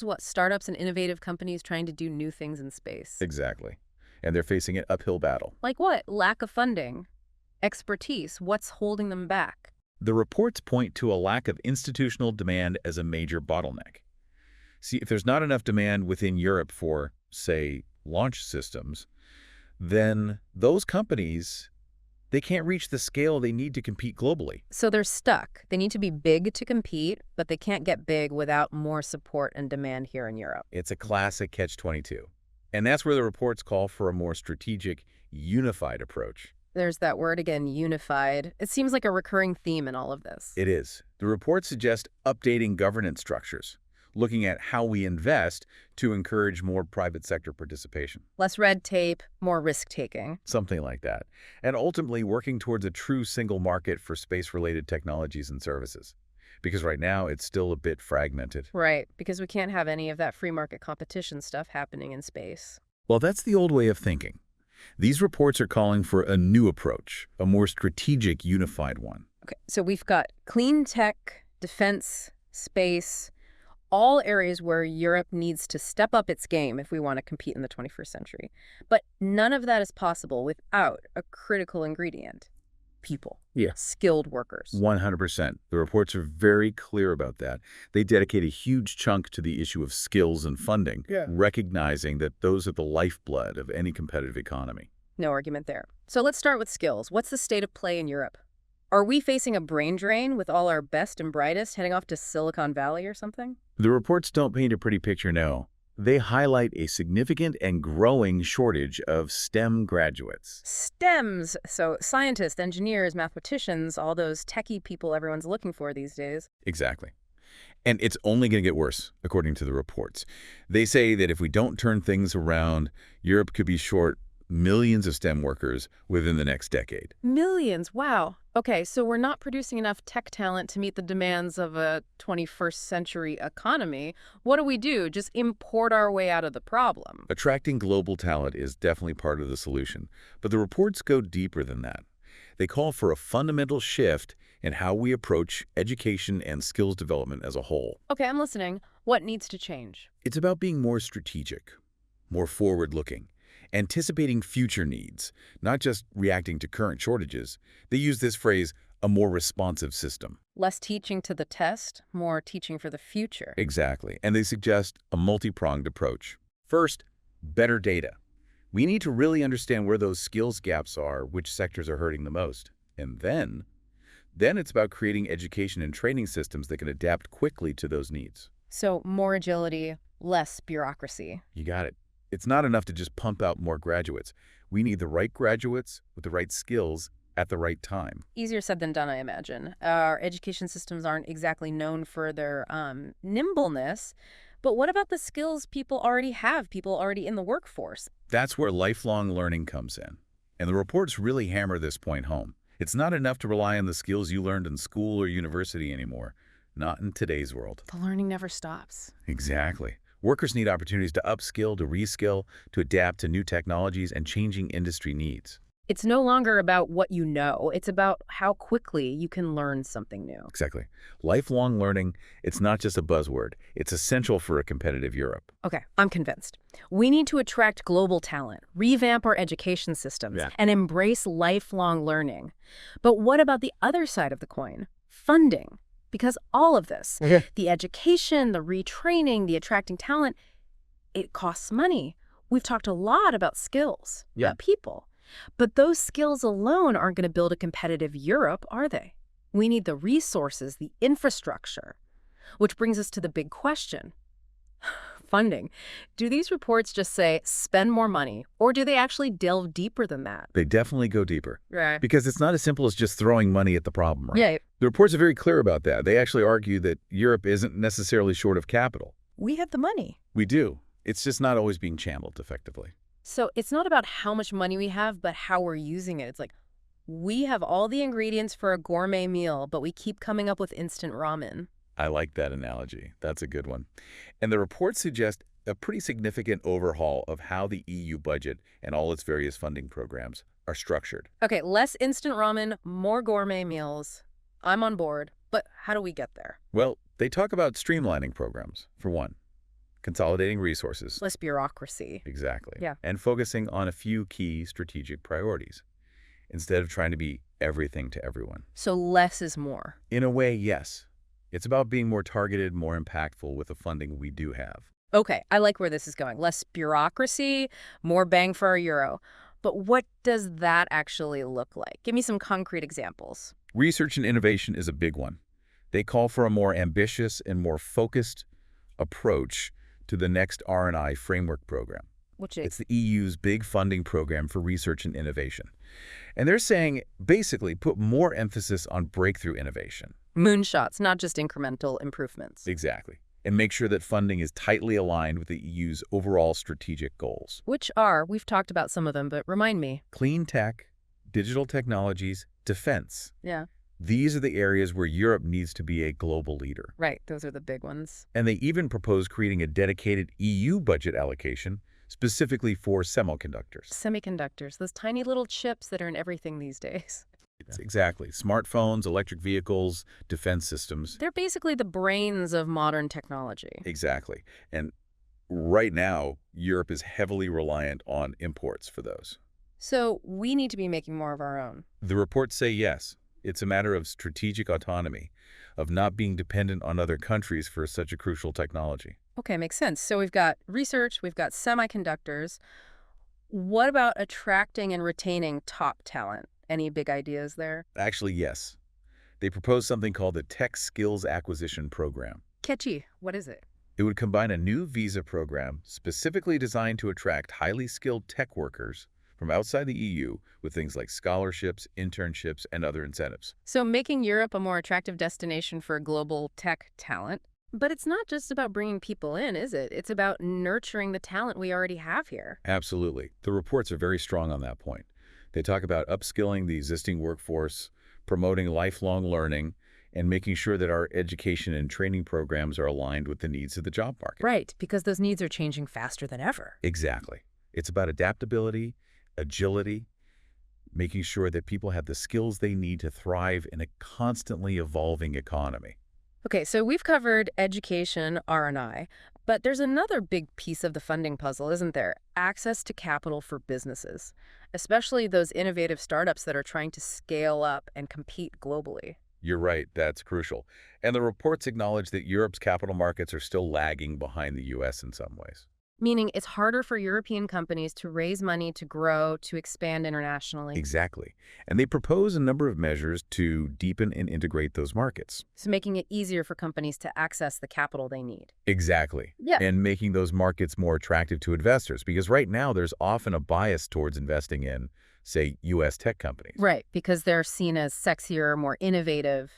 What startups and innovative companies trying to do new things in space. Exactly. And they're facing an uphill battle. Like what? Lack of funding, expertise. What's holding them back? The reports point to a lack of institutional demand as a major bottleneck. See, if there's not enough demand within Europe for, say, launch systems, then those companies, they can't reach the scale they need to compete globally. So they're stuck. They need to be big to compete, but they can't get big without more support and demand here in Europe. It's a classic catch-22. And that's where the reports call for a more strategic, unified approach. There's that word again, unified. It seems like a recurring theme in all of this. It is. The reports suggest updating governance structures, looking at how we invest to encourage more private sector participation. Less red tape, more risk-taking. Something like that. And ultimately working towards a true single market for space-related technologies and services. Because right now, it's still a bit fragmented. Right, because we can't have any of that free market competition stuff happening in space. Well, that's the old way of thinking. These reports are calling for a new approach, a more strategic, unified one. Okay, so we've got clean tech, defense, space, all areas where Europe needs to step up its game if we want to compete in the 21st century. But none of that is possible without a critical ingredient. People. Yeah. Skilled workers. 100%. The reports are very clear about that. They dedicate a huge chunk to the issue of skills and funding, recognizing that those are the lifeblood of any competitive economy. No argument there. So let's start with skills. What's the state of play in Europe? Are we facing a brain drain with all our best and brightest heading off to Silicon Valley or something? The reports don't paint a pretty picture, no. They highlight a significant and growing shortage of STEM graduates. STEMs, so scientists, engineers, mathematicians, all those techie people everyone's looking for these days. Exactly. And it's only going to get worse, according to the reports. They say that if we don't turn things around, Europe could be short millions of STEM workers within the next decade. Millions, wow. Okay, so we're not producing enough tech talent to meet the demands of a 21st century economy. What do? Just import our way out of the problem. Attracting global talent is definitely part of the solution, but the reports go deeper than that. They call for a fundamental shift in how we approach education and skills development as a whole. Okay, I'm listening. What needs to change? It's about being more strategic, more forward-looking, anticipating future needs, not just reacting to current shortages. They use this phrase, a more responsive system. Less teaching to the test, more teaching for the future. Exactly. And they suggest a multi-pronged approach. First, better data. We need to really understand where those skills gaps are, which sectors are hurting the most. And then it's about creating education and training systems that can adapt quickly to those needs. So more agility, less bureaucracy. You got it. It's not enough to just pump out more graduates. We need the right graduates with the right skills at the right time. Easier said than done, I imagine. Our education systems aren't exactly known for their nimbleness. But what about the skills people already have, people already in the workforce? That's where lifelong learning comes in. And the reports really hammer this point home. It's not enough to rely on the skills you learned in school or university anymore. Not in today's world. The learning never stops. Exactly. Workers need opportunities to upskill, to reskill, to adapt to new technologies and changing industry needs. It's no longer about what you know. It's about how quickly you can learn something new. Exactly. Lifelong learning, it's not just a buzzword. It's essential for a competitive Europe. Okay, I'm convinced. We need to attract global talent, revamp our education systems, and embrace lifelong learning. But what about the other side of the coin? Funding. Because all of this, the education, the retraining, the attracting talent, it costs money. We've talked a lot about skills, about people. But those skills alone aren't going to build a competitive Europe, are they? We need the resources, the infrastructure. Which brings us to the big question. Funding. Do these reports just say, spend more money, or do they actually delve deeper than that? They definitely go deeper. Right. Because it's not as simple as just throwing money at the problem, right? Yeah. The reports are very clear about that. They actually argue that Europe isn't necessarily short of capital. We have the money. We do. It's just not always being channeled effectively. So it's not about how much money we have, but how we're using it. It's like, we have all the ingredients for a gourmet meal, but we keep coming up with instant ramen. I like that analogy. That's a good one. And the reports suggest a pretty significant overhaul of how the EU budget and all its various funding programs are structured. Okay, less instant ramen, more gourmet meals. I'm on board, but how do we get there? Well, they talk about streamlining programs, for one. consolidating resources. Less bureaucracy. Exactly. Yeah. And focusing on a few key strategic priorities instead of trying to be everything to everyone. So less is more. In a way, yes. It's about being more targeted, more impactful with the funding we do have. Okay, I like where this is going. Less bureaucracy, more bang for our euro. But what does that actually look like? Give me some concrete examples. Research and innovation is a big one. They call for a more ambitious and more focused approach to the next R&I framework program. Which is It's the EU's big funding program for research and innovation. And they're saying, basically, put more emphasis on breakthrough innovation. moonshots, not just incremental improvements. Exactly. And make sure that funding is tightly aligned with the EU's overall strategic goals. Which are, we've talked about some of them, but remind me. Clean tech, digital technologies, defense. Yeah. These are the areas where Europe needs to be a global leader. Right, those are the big ones. And they even propose creating a dedicated EU budget allocation specifically for semiconductors. Semiconductors, those tiny little chips that are in everything these days. Exactly. Smartphones, electric vehicles, defense systems. They're basically the brains of modern technology. Exactly. And right now, Europe is heavily reliant on imports for those. So we need to be making more of our own. The reports say yes. It's a matter of strategic autonomy, of not being dependent on other countries for such a crucial technology. Okay, makes sense. So we've got research, we've got semiconductors. What about attracting and retaining top talent? Any big ideas there? Actually, yes. They propose something called the Tech Skills Acquisition Program. Catchy. What is it? It would combine a new visa program specifically designed to attract highly skilled tech workers from outside the EU with things like scholarships, internships, and other incentives. So making Europe a more attractive destination for global tech talent. But it's not just about bringing people in, is it? It's about nurturing the talent we already have here. Absolutely. The reports are very strong on that point. They talk about upskilling the existing workforce, promoting lifelong learning, and making sure that our education and training programs are aligned with the needs of the job market. Right, because those needs are changing faster than ever. Exactly. It's about adaptability, agility, making sure that people have the skills they need to thrive in a constantly evolving economy. Okay, so we've covered education, R&I, but there's another big piece of the funding puzzle, isn't there? Access to capital for businesses, especially those innovative startups that are trying to scale up and compete globally. You're right, that's crucial. And the reports acknowledge that Europe's capital markets are still lagging behind the U.S. in some ways. Meaning it's harder for European companies to raise money, to grow, to expand internationally. Exactly. And they propose a number of measures to deepen and integrate those markets. So making it easier for companies to access the capital they need. Exactly. Yeah. And making those markets more attractive to investors, because right now there's often a bias towards investing in, say, U.S. tech companies. Right, because they're seen as sexier, more innovative,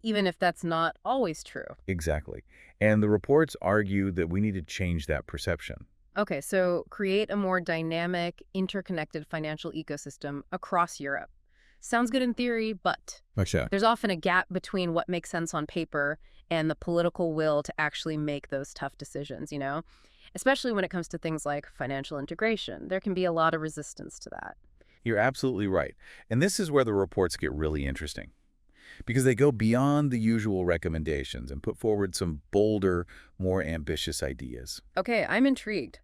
even if that's not always true. Exactly. And the reports argue that we need to change that perception. Okay, so create a more dynamic, interconnected financial ecosystem across Europe. Sounds good in theory, but there's often a gap between what makes sense on paper and the political will to actually make those tough decisions, you know? Especially when it comes to things like financial integration. There can be a lot of resistance to that. You're absolutely right. And this is where the reports get really interesting, because they go beyond the usual recommendations and put forward some bolder, more ambitious ideas. Okay, I'm intrigued.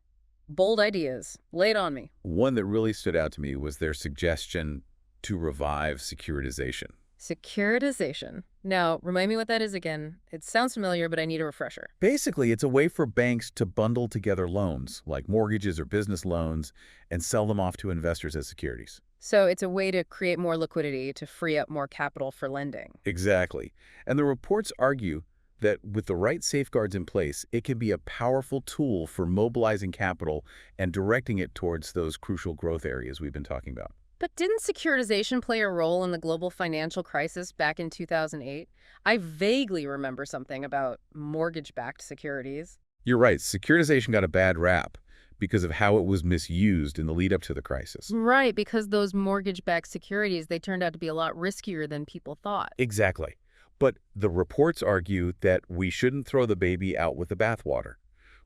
Bold ideas. Lay it on me. One that really stood out to me was their suggestion to revive securitization. Securitization. Now, remind me what that is again. It sounds familiar, but I need a refresher. Basically, it's a way for banks to bundle together loans, like mortgages or business loans, and sell them off to investors as securities. So it's a way to create more liquidity, to free up more capital for lending. Exactly. And the reports argue that with the right safeguards in place, it can be a powerful tool for mobilizing capital and directing it towards those crucial growth areas we've been talking about. But didn't securitization play a role in the global financial crisis back in 2008? I vaguely remember something about mortgage-backed securities. You're right. Securitization got a bad rap because of how it was misused in the lead up to the crisis. Right, because those mortgage-backed securities, they turned out to be a lot riskier than people thought. Exactly. But the reports argue that we shouldn't throw the baby out with the bathwater.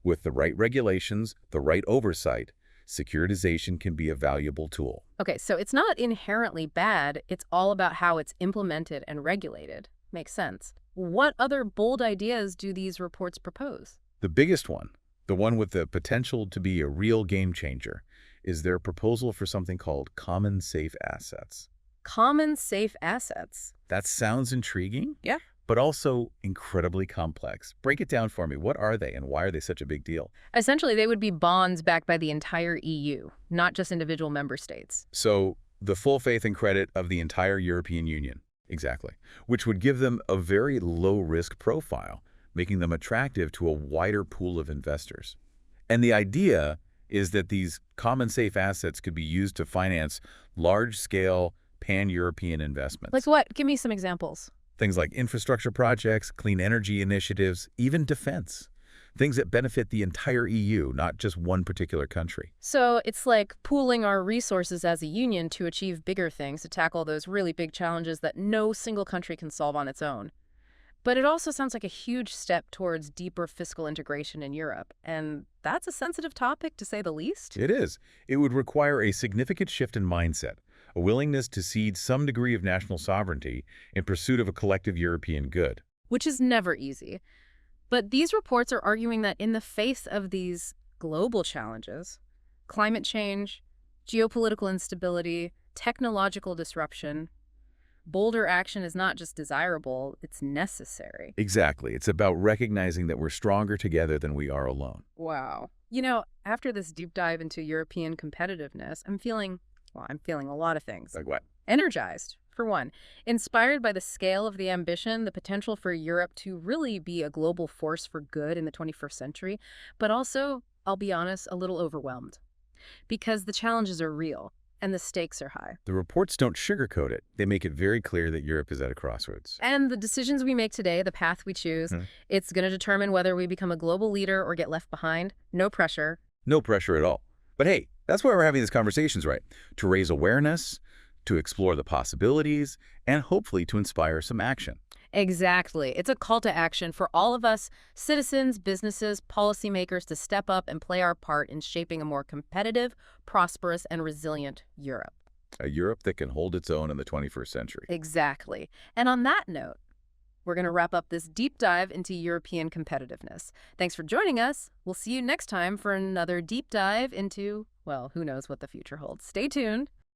With the right regulations, the right oversight, securitization can be a valuable tool. Okay, so it's not inherently bad. It's all about how it's implemented and regulated. Makes sense. What other bold ideas do these reports propose? The biggest one, The one with the potential to be a real game changer is their proposal for something called common safe assets. Common safe assets. That sounds intriguing, Yeah. but also incredibly complex. Break it down for me. What are they and why are they such a big deal? Essentially, they would be bonds backed by the entire EU, not just individual member states. So the full faith and credit of the entire European Union. Exactly. Which would give them a very low-risk profile, making them attractive to a wider pool of investors. And the idea is that these common safe assets could be used to finance large-scale pan-European investments. Like what? Give me some examples. Things like infrastructure projects, clean energy initiatives, even defense. Things that benefit the entire EU, not just one particular country. So it's like pooling our resources as a union to achieve bigger things, to tackle those really big challenges that no single country can solve on its own. But it also sounds like a huge step towards deeper fiscal integration in Europe. And that's a sensitive topic, to say the least. It is. It would require a significant shift in mindset, a willingness to cede some degree of national sovereignty in pursuit of a collective European good. Which is never easy. But these reports are arguing that in the face of these global challenges, climate change, geopolitical instability, technological disruption, bolder action is not just desirable, it's necessary. Exactly. It's about recognizing that we're stronger together than we are alone. Wow. You know, after this deep dive into European competitiveness, I'm feeling a lot of things. Like what? Energized, for one. Inspired by the scale of the ambition, the potential for Europe to really be a global force for good in the 21st century, but also, I'll be honest, a little overwhelmed. Because the challenges are real, and the stakes are high. The reports don't sugarcoat it. They make it very clear that Europe is at a crossroads. And the decisions we make today, the path we choose, it's going to determine whether we become a global leader or get left behind. No pressure. No pressure at all. But hey, that's why we're having these conversations, right? To raise awareness, to explore the possibilities, and hopefully to inspire some action. Exactly. It's a call to action for all of us, citizens, businesses, policymakers, to step up and play our part in shaping a more competitive, prosperous, and resilient Europe. A Europe that can hold its own in the 21st century. Exactly. And on that note, we're going to wrap up this deep dive into European competitiveness. Thanks for joining us. We'll see you next time for another deep dive into, well, who knows what the future holds. Stay tuned.